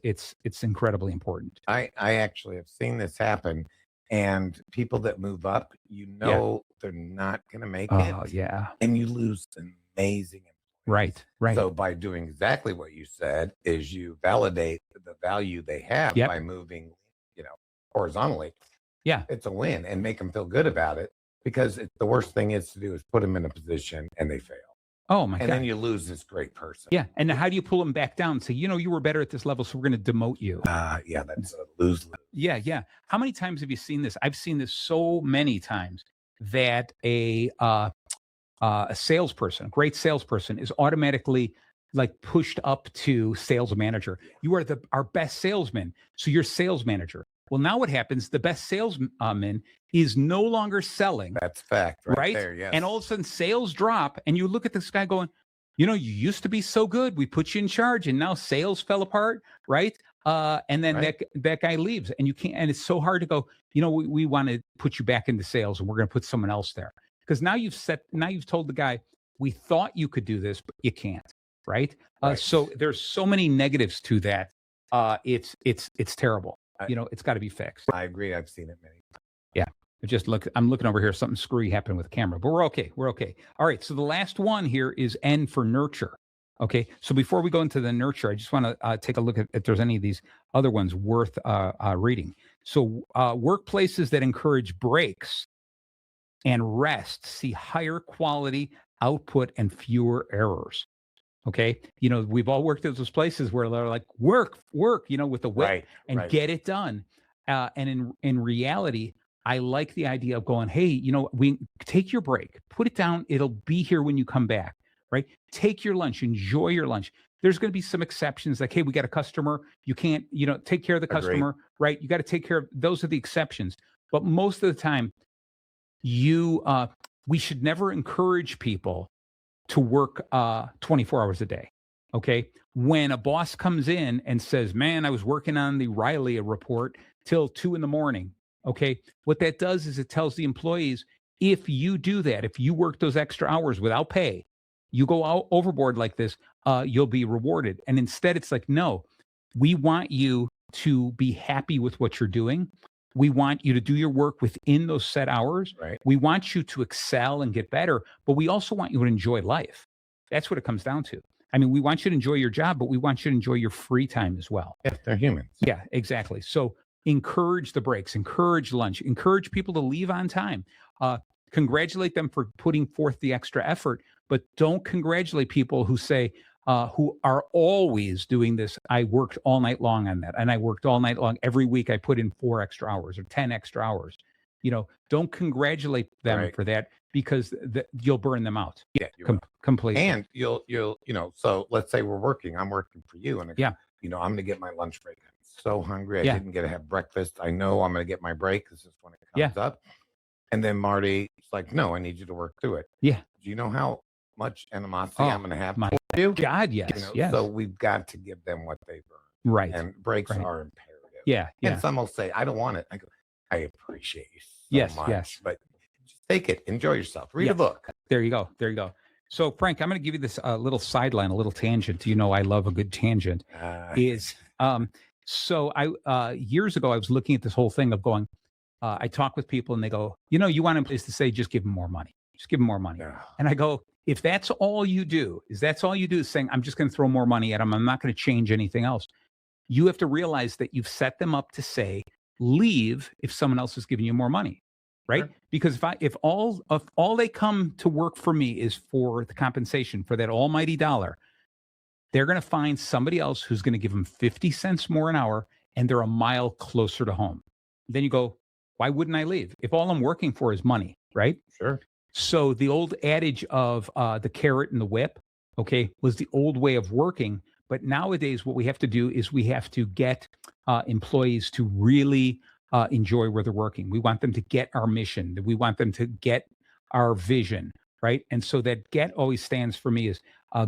incredibly important. I actually have seen this happen, and people that move up, they're not going to make it. Oh yeah. And you lose amazing employees. Right. Right. So by doing exactly what you said, is you validate the value they have Yep. by moving, horizontally. Yeah. It's a win, and make them feel good about it. because the worst thing is to do is put them in a position and they fail. Oh my And God. then you lose this great person. Yeah. And how do you pull them back down and say, you were better at this level, so we're going to demote you? Yeah, that's a lose-lose. Yeah. How many times have you seen this? I've seen this so many times that a salesperson, a great salesperson, is automatically like pushed up to sales manager. You are our best salesman, so you're sales manager. Well, now what happens? The best salesman is no longer selling. That's fact, right there. Yes. And all of a sudden, sales drop, and you look at this guy going, you used to be so good. We put you in charge, and now sales fell apart, right? And then that guy leaves, and you can't. And it's so hard to go. We want to put you back into sales, and we're going to put someone else there because now you've told the guy, we thought you could do this, but you can't, right? So there's so many negatives to that. It's terrible. It's got to be fixed. I agree. I've seen it many times. Yeah. I'm looking over here. Something screwy happened with the camera, but we're okay. We're okay. All right. So the last one here is N for nurture. Okay. So before we go into the nurture, I just want to take a look at if there's any of these other ones worth reading. So workplaces that encourage breaks and rest see higher quality output and fewer errors. Okay. We've all worked at those places where they're like, work, with the whip and get it done. And in reality, I like the idea of going, hey, we take your break, put it down. It'll be here when you come back, right? Take your lunch, enjoy your lunch. There's going to be some exceptions like, hey, we got a customer. You can't, take care of the customer, right? You got to take care of, those are the exceptions. But most of the time, we should never encourage people to work 24 hours a day. Okay. When a boss comes in and says, man, I was working on the Riley report till 2 a.m. Okay. What that does is it tells the employees, if you do that, if you work those extra hours without pay, you go out overboard like this, you'll be rewarded. And instead it's like, no, we want you to be happy with what you're doing. We want you to do your work within those set hours. Right. We want you to excel and get better, but we also want you to enjoy life. That's what it comes down to. I mean, we want you to enjoy your job, but we want you to enjoy your free time as well. Yeah, they're humans. Yeah, exactly. So encourage the breaks, encourage lunch, encourage people to leave on time. Congratulate them for putting forth the extra effort, but don't congratulate people who say, who are always doing this. I worked all night long on that. And I worked all night long. Every week I put in 4 extra hours or 10 extra hours. Don't congratulate them for that because you'll burn them out. Yeah, completely. And you'll, so let's say I'm working for you and I'm going to get my lunch break. I'm so hungry. I didn't get to have breakfast. I know I'm going to get my break. This is when it comes up. And then Marty's like, no, I need you to work through it. Yeah. Do you know how much animosity I'm going to have my you? God, yes, yes. So we've got to give them what they've earned. Right. And breaks are imperative. Yeah. And some will say, I don't want it. I go, I appreciate you so much. Yes. But just take it. Enjoy yourself. Read a book. There you go. So, Frank, I'm going to give you this little sideline, a little tangent. I love a good tangent. So I years ago, I was looking at this whole thing of going, I talk with people and they go, you want employees to say, just give them more money. Just give them more money. Yeah. And I go, if that's all you do is saying, I'm just going to throw more money at them. I'm not going to change anything else. You have to realize that you've set them up to say, leave if someone else is giving you more money. Right. Sure. Because if all they come to work for me is for the compensation for that almighty dollar, they're going to find somebody else who's going to give them 50 cents more an hour and they're a mile closer to home. Then you go, why wouldn't I leave? If all I'm working for is money, right? Sure. So the old adage of the carrot and the whip, was the old way of working. But nowadays, what we have to do is we have to get employees to really enjoy where they're working. We want them to get our mission. We want them to get our vision, right? And so that GET always stands for me is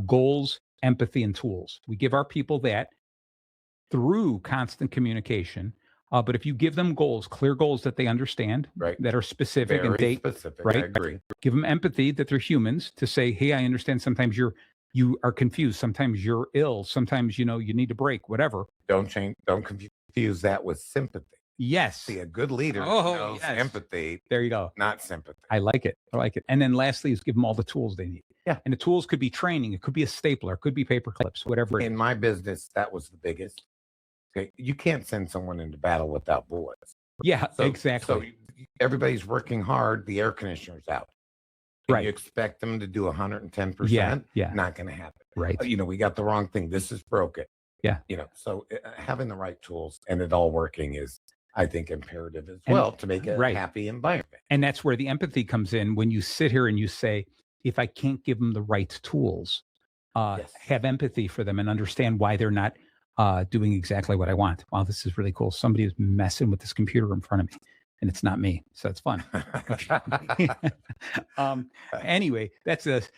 goals, empathy, and tools. We give our people that through constant communication. But if you give them goals, clear goals that they understand, that are specific Very specific, right? I agree. Give them empathy that they're humans to say, hey, I understand sometimes you are confused. Sometimes you're ill. Sometimes, you need to break, whatever. Don't confuse that with sympathy. Yes. See, a good leader knows empathy. There you go. Not sympathy. I like it. And then lastly is give them all the tools they need. Yeah. And the tools could be training. It could be a stapler. It could be paper clips, whatever. In my business, that was the biggest. Okay. You can't send someone into battle without bullets. Yeah, exactly. So everybody's working hard, the air conditioner's out. And Right. you expect them to do 110%. Yeah. Not going to happen. Right. We got the wrong thing. This is broken. Yeah. So having the right tools and it all working is, I think, imperative as well to make a happy environment. And that's where the empathy comes in when you sit here and you say, if I can't give them the right tools, have empathy for them and understand why they're not doing exactly what I want. Wow, this is really cool. Somebody is messing with this computer in front of me and it's not me. So it's fun. Anyway, that's the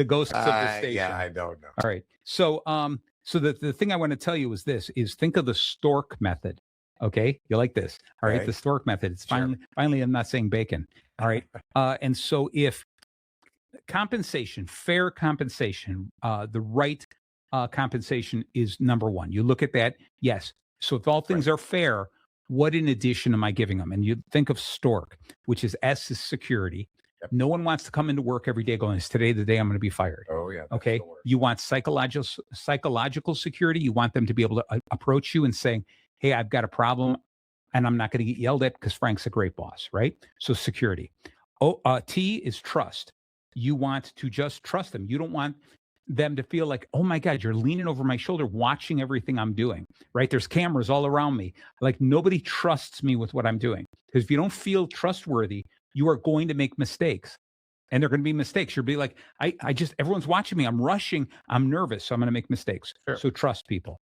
ghosts of the station. Yeah, I don't know. All right. So the thing I want to tell you is this, is think of the stork method. Okay. You like this. All right. The stork method. It's finally, I'm not saying bacon. All right. And so if compensation, fair compensation, the right compensation is number one. You look at that. Yes. So if all things are fair, what in addition am I giving them? And you think of stork, which is S is security. No one wants to come into work every day going, is today the day I'm going to be fired? Oh, yeah. Okay. You want psychological security. You want them to be able to approach you and saying, hey, I've got a problem and I'm not going to get yelled at because Frank's a great boss, right? So security. T is trust. You want to just trust them. You don't want them to feel like, oh my God, you're leaning over my shoulder, watching everything I'm doing, right? There's cameras all around me. Like nobody trusts me with what I'm doing. Because if you don't feel trustworthy, you are going to make mistakes. And they're going to be mistakes. You'll be like, everyone's watching me. I'm rushing. I'm nervous. So I'm going to make mistakes. Sure. So trust people.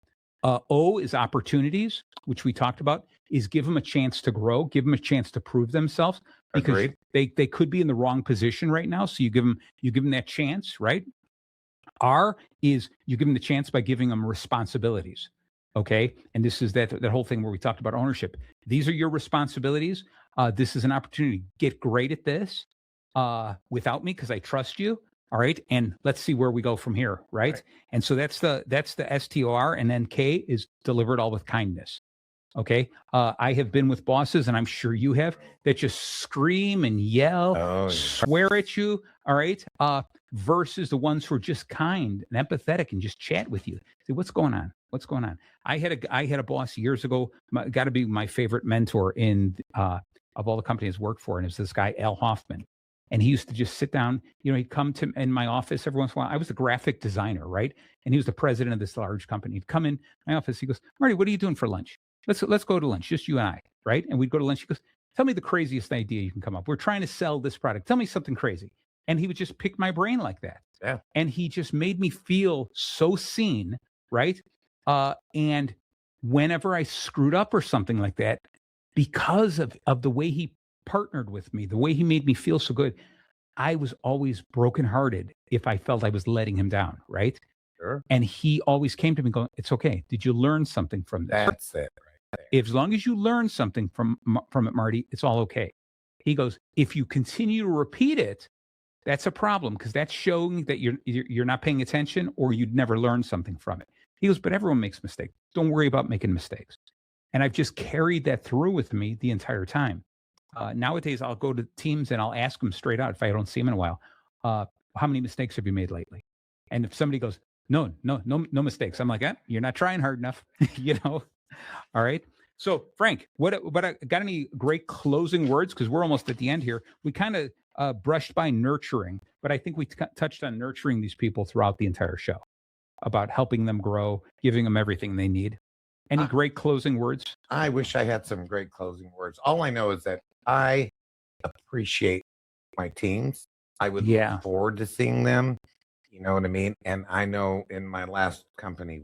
O is opportunities, which we talked about, is give them a chance to grow, give them a chance to prove themselves because they could be in the wrong position right now. So you give them that chance, right? R is you give them the chance by giving them responsibilities. Okay. And this is that whole thing where we talked about ownership. These are your responsibilities. This is an opportunity. Get great at this without me because I trust you. All right. And let's see where we go from here. Right. And so that's the STOR. And then K is deliver it all with kindness. Okay. I have been with bosses, and I'm sure you have, that just scream and yell, swear at you. All right. Versus the ones who are just kind and empathetic and just chat with you. Say, what's going on? What's going on? I had a boss years ago, got to be my favorite mentor in of all the companies I worked for. And it was this guy, Al Hoffman. And he used to just sit down, he'd come to in my office every once in a while. I was a graphic designer, right? And he was the president of this large company. He'd come in my office. He goes, Marty, what are you doing for lunch? Let's go to lunch, just you and I, right? And we'd go to lunch. He goes, tell me the craziest idea you can come up. We're trying to sell this product. Tell me something crazy. And he would just pick my brain like that. Yeah. And he just made me feel so seen, right? And whenever I screwed up or something like that, because of the way he partnered with me, the way he made me feel so good, I was always brokenhearted if I felt I was letting him down, right? Sure. And he always came to me going, it's okay. Did you learn something from this? That's it. Right there. As long as you learn something from it, Marty, it's all okay. He goes, if you continue to repeat it, that's a problem because that's showing that you're not paying attention or you'd never learn something from it. He goes, but everyone makes mistakes. Don't worry about making mistakes. And I've just carried that through with me the entire time. Nowadays, I'll go to teams and I'll ask them straight out if I don't see them in a while, how many mistakes have you made lately? And if somebody goes, no mistakes, I'm like, you're not trying hard enough, All right. So Frank, what got any great closing words? Because we're almost at the end here. We kind of brushed by nurturing, but I think we touched on nurturing these people throughout the entire show about helping them grow, giving them everything they need. Any great closing words? I wish I had some great closing words. All I know is that I appreciate my teams. I would look forward to seeing them. You know what I mean? And I know in my last company,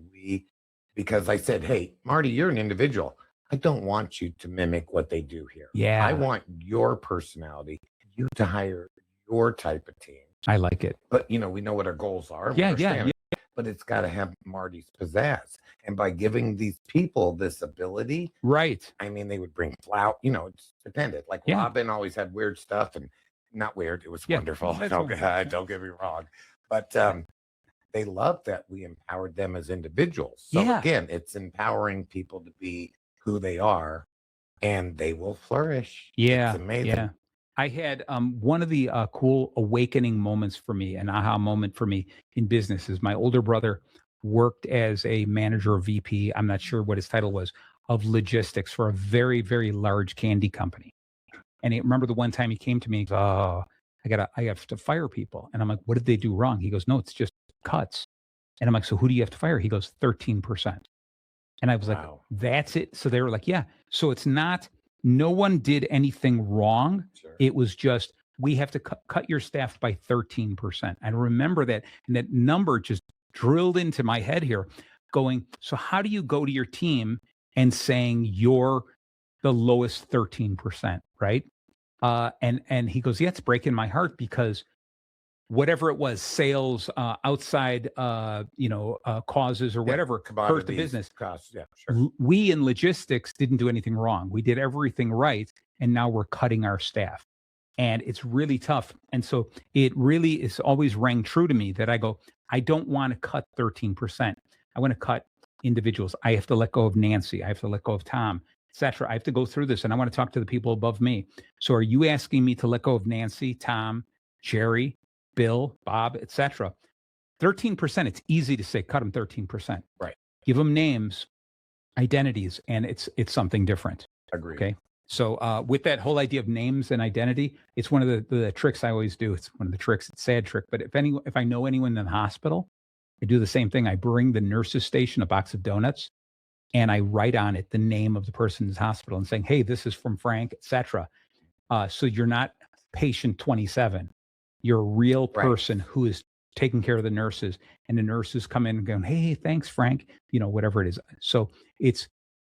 because I said, hey, Marty, you're an individual. I don't want you to mimic what they do here. Yeah. I want your personality, you to hire your type of team. I like it. But, we know what our goals are. Yeah. But it's got to have Marty's pizzazz. And by giving these people this ability, right? I mean, they would bring flour, it's dependent. Like Robin always had weird stuff, and not weird. It was wonderful. Don't get me wrong. But they loved that we empowered them as individuals. So again, it's empowering people to be who they are, and they will flourish. Yeah. It's amazing. Yeah. I had one of the cool awakening moments for me, an aha moment for me in business is my older brother worked as a manager or VP, I'm not sure what his title was, of logistics for a very, very large candy company. And I remember the one time he came to me, he goes, oh, I have to fire people. And I'm like, what did they do wrong? He goes, no, it's just cuts. And I'm like, so who do you have to fire? He goes, 13%. And I was like, Wow. that's it. So they were like, yeah. So it's not, no one did anything wrong. Sure. It was just, we have to cut your staff by 13%. I remember that. And that number just drilled into my head here going, so how do you go to your team and saying you're the lowest 13%, right? And he goes, yeah, it's breaking my heart because whatever it was, sales, outside, causes or whatever hurt the Commodities, business. costs. Yeah, sure. We in logistics didn't do anything wrong. We did everything right. And now we're cutting our staff. And it's really tough. And so it really is always rang true to me that I go, I don't want to cut 13%. I want to cut individuals. I have to let go of Nancy. I have to let go of Tom, etc. I have to go through this and I want to talk to the people above me. So are you asking me to let go of Nancy, Tom, Jerry, Bill, Bob, etc.? 13%, it's easy to say, cut them 13%. Right. Give them names, identities, and it's something different. Agreed. Okay. So with that whole idea of names and identity, it's one of the tricks I always do. It's one of the tricks. It's a sad trick. But if I know anyone in the hospital, I do the same thing. I bring the nurse's station a box of donuts and I write on it the name of the person in the hospital and saying, hey, this is from Frank, etc. So you're not patient 27. You're a real person who is taking care of the nurses, and the nurses come in and going, hey, thanks, Frank, whatever it is. So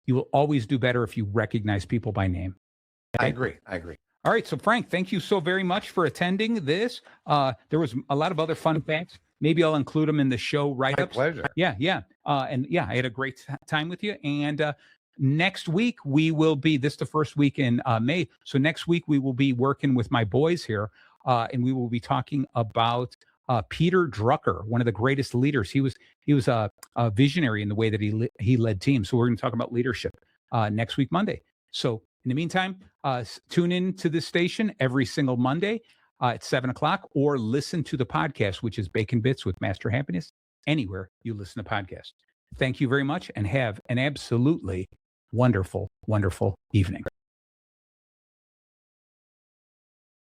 you will always do better if you recognize people by name. I agree. All right. So Frank, thank you so very much for attending this. There was a lot of other fun facts. Maybe I'll include them in the show write-ups. My pleasure. Yeah. I had a great time with you. And next week we will be, this is the first week in May. So next week we will be working with my boys here, and we will be talking about Peter Drucker, one of the greatest leaders. He was a visionary in the way that he led teams. So we're going to talk about leadership next week, Monday. So in the meantime, tune in to this station every single Monday at 7:00, or listen to the podcast, which is Bacon Bits with Master Happiness, anywhere you listen to podcasts. Thank you very much and have an absolutely wonderful, wonderful evening.